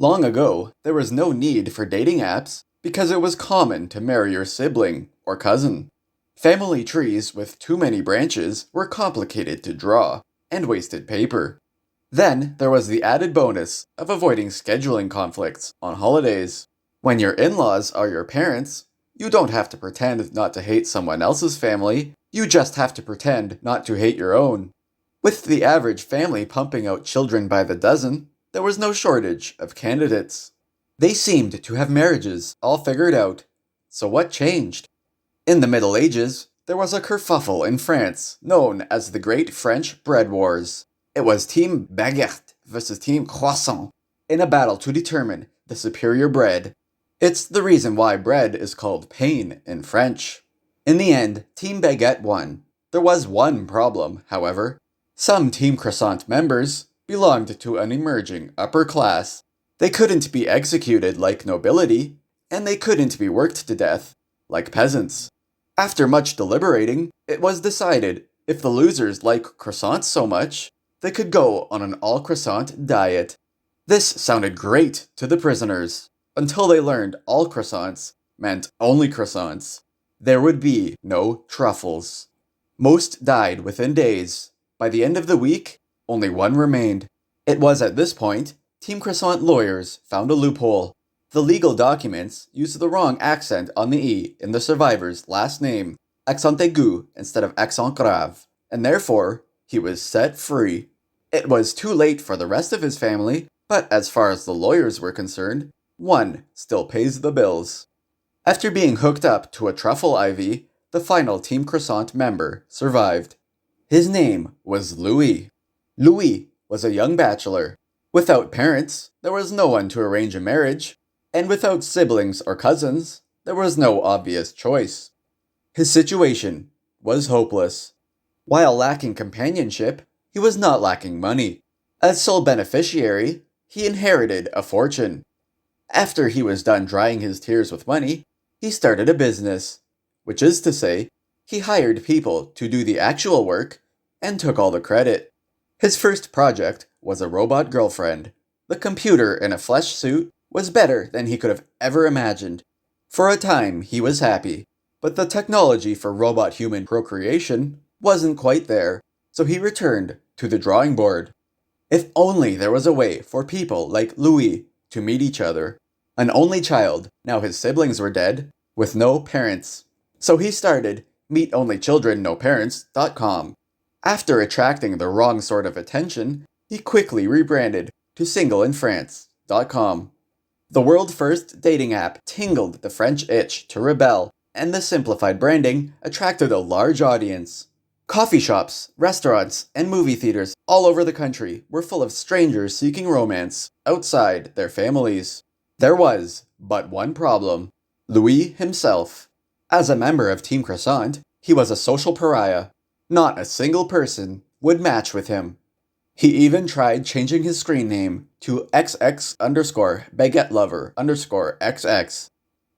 Long ago, there was no need for dating apps because it was common to marry your sibling or cousin. Family trees with too many branches were complicated to draw and wasted paper. Then there was the added bonus of avoiding scheduling conflicts on holidays. When your in laws are your parents, you don't have to pretend not to hate someone else's family, you just have to pretend not to hate your own. With the average family pumping out children by the dozen, there was no shortage of candidates. They seemed to have marriages all figured out. So what changed? In the Middle Ages, there was a kerfuffle in France known as the Great French Bread Wars. It was Team Baguette versus Team Croissant in a battle to determine the superior bread. It's the reason why bread is called pain in French. In the end, Team Baguette won. There was one problem, however. Some Team Croissant members belonged to an emerging upper class. They couldn't be executed like nobility, and they couldn't be worked to death like peasants. After much deliberating, it was decided if the losers like croissants so much, they could go on an all-croissant diet. This sounded great to the prisoners, until they learned all croissants meant only croissants. There would be no truffles. Most died within days. By the end of the week, only one remained. It was at this point, Team Croissant lawyers found a loophole. The legal documents used the wrong accent on the E in the survivor's last name, accent aigu instead of accent grave, and therefore, he was set free. It was too late for the rest of his family, but as far as the lawyers were concerned, one still pays the bills. After being hooked up to a truffle ivy, the final Team Croissant member survived. His name was Louis. Louis was a young bachelor. Without parents, there was no one to arrange a marriage, and without siblings or cousins, there was no obvious choice. His situation was hopeless. While lacking companionship, he was not lacking money. As sole beneficiary, he inherited a fortune. After he was done drying his tears with money, he started a business, which is to say, he hired people to do the actual work and took all the credit. His first project was a robot girlfriend. The computer in a flesh suit was better than he could have ever imagined. For a time, he was happy, but the technology for robot-human procreation wasn't quite there, so he returned to the drawing board. If only there was a way for people like Louis to meet each other. An only child, now his siblings were dead, with no parents. So he started meetonlychildrennoparents.com. After attracting the wrong sort of attention, he quickly rebranded to singleinfrance.com. The world's first dating app tingled the French itch to rebel, and the simplified branding attracted a large audience. Coffee shops, restaurants, and movie theaters all over the country were full of strangers seeking romance outside their families. There was but one problem: Louis himself. As a member of Team Croissant, he was a social pariah. Not a single person would match with him. He even tried changing his screen name to XX_baguette lover_XX.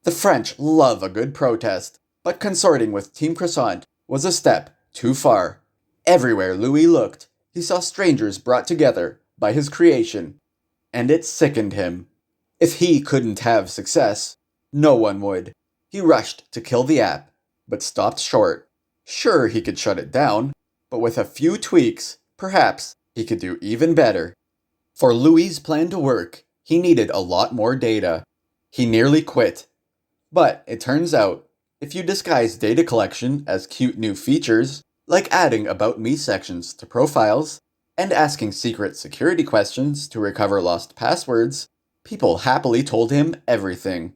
The French love a good protest, but consorting with Team Croissant was a step too far. Everywhere Louis looked, he saw strangers brought together by his creation, and it sickened him. If he couldn't have success, no one would. He rushed to kill the app, but stopped short. Sure, he could shut it down, but with a few tweaks, perhaps he could do even better. For Louis' plan to work, he needed a lot more data. He nearly quit. But it turns out, if you disguise data collection as cute new features, like adding About Me sections to profiles, and asking secret security questions to recover lost passwords, people happily told him everything.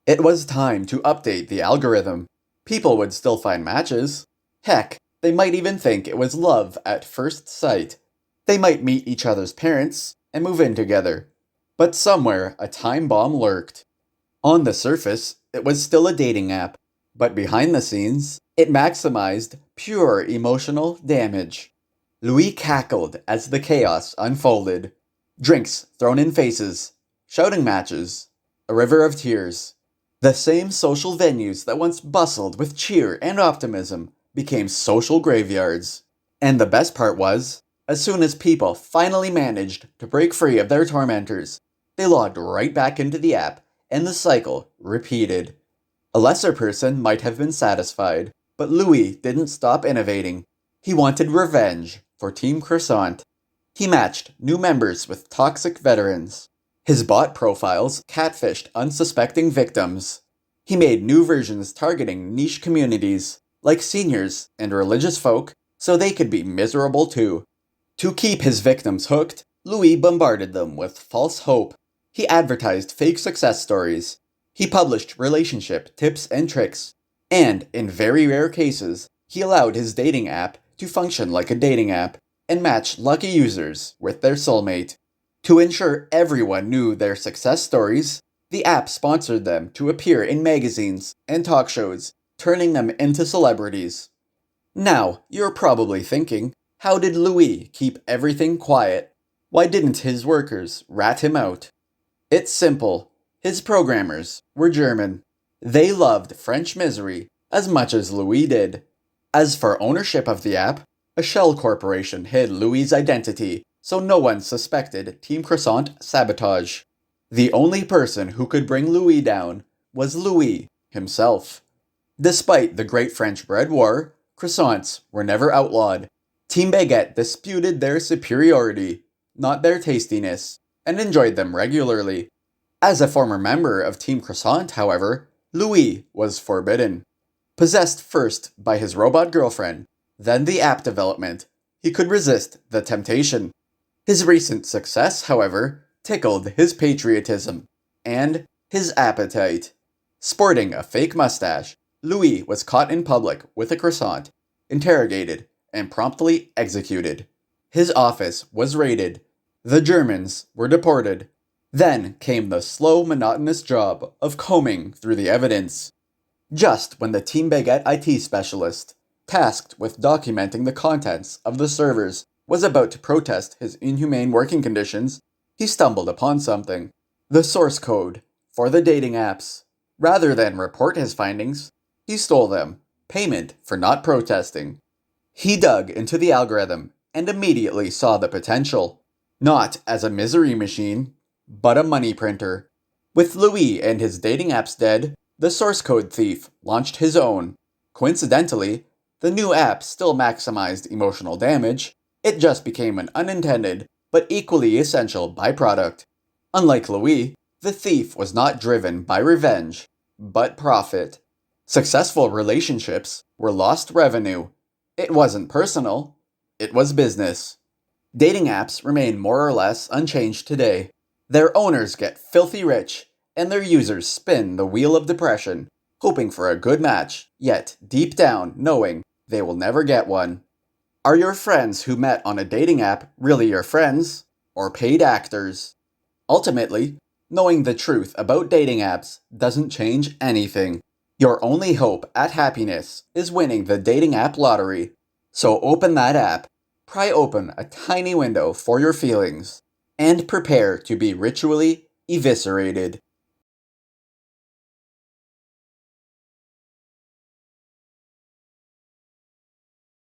It was time to update the algorithm. People would still find matches. Heck, they might even think it was love at first sight. They might meet each other's parents and move in together. But somewhere, a time bomb lurked. On the surface, it was still a dating app, but behind the scenes, it maximized pure emotional damage. Louis cackled as the chaos unfolded. Drinks thrown in faces, shouting matches, a river of tears. The same social venues that once bustled with cheer and optimism became social graveyards. And the best part was, as soon as people finally managed to break free of their tormentors, They logged right back into the app, and the cycle repeated. A lesser person might have been satisfied, but Louis didn't stop innovating. He wanted revenge for Team Croissant. He matched new members with toxic veterans. His bot profiles catfished unsuspecting victims. He made new versions targeting niche communities, like seniors and religious folk, so they could be miserable too. To keep his victims hooked, Louis bombarded them with false hope. He advertised fake success stories. He published relationship tips and tricks. And, in very rare cases, he allowed his dating app to function like a dating app and match lucky users with their soulmate. To ensure everyone knew their success stories, the app sponsored them to appear in magazines and talk shows, turning them into celebrities. Now, you're probably thinking, how did Louis keep everything quiet? Why didn't his workers rat him out? It's simple. His programmers were German. They loved French misery as much as Louis did. As for ownership of the app, a shell corporation hid Louis' identity so no one suspected Team Croissant sabotage. The only person who could bring Louis down was Louis himself. Despite the Great French Bread War, croissants were never outlawed. Team Baguette disputed their superiority, not their tastiness, and enjoyed them regularly. As a former member of Team Croissant, however, Louis was forbidden. Possessed first by his robot girlfriend, then the app development, he could resist the temptation. His recent success, however, tickled his patriotism and his appetite. Sporting a fake mustache, Louis was caught in public with a croissant, interrogated, and promptly executed. His office was raided. The Germans were deported. Then came the slow, monotonous job of combing through the evidence. Just when the Team Baguette IT specialist, tasked with documenting the contents of the servers, was about to protest his inhumane working conditions, he stumbled upon something. The source code for the dating apps. Rather than report his findings, he stole them. Payment for not protesting. He dug into the algorithm and immediately saw the potential. Not as a misery machine, but a money printer. With Louis and his dating apps dead, the source code thief launched his own. Coincidentally, the new app still maximized emotional damage. It just became an unintended, but equally essential byproduct. Unlike Louis, the thief was not driven by revenge, but profit. Successful relationships were lost revenue. It wasn't personal, it was business. Dating apps remain more or less unchanged today. Their owners get filthy rich, and their users spin the wheel of depression, hoping for a good match, yet deep down knowing they will never get one. Are your friends who met on a dating app really your friends, or paid actors? Ultimately, knowing the truth about dating apps doesn't change anything. Your only hope at happiness is winning the dating app lottery. So open that app, pry open a tiny window for your feelings, and prepare to be ritually eviscerated.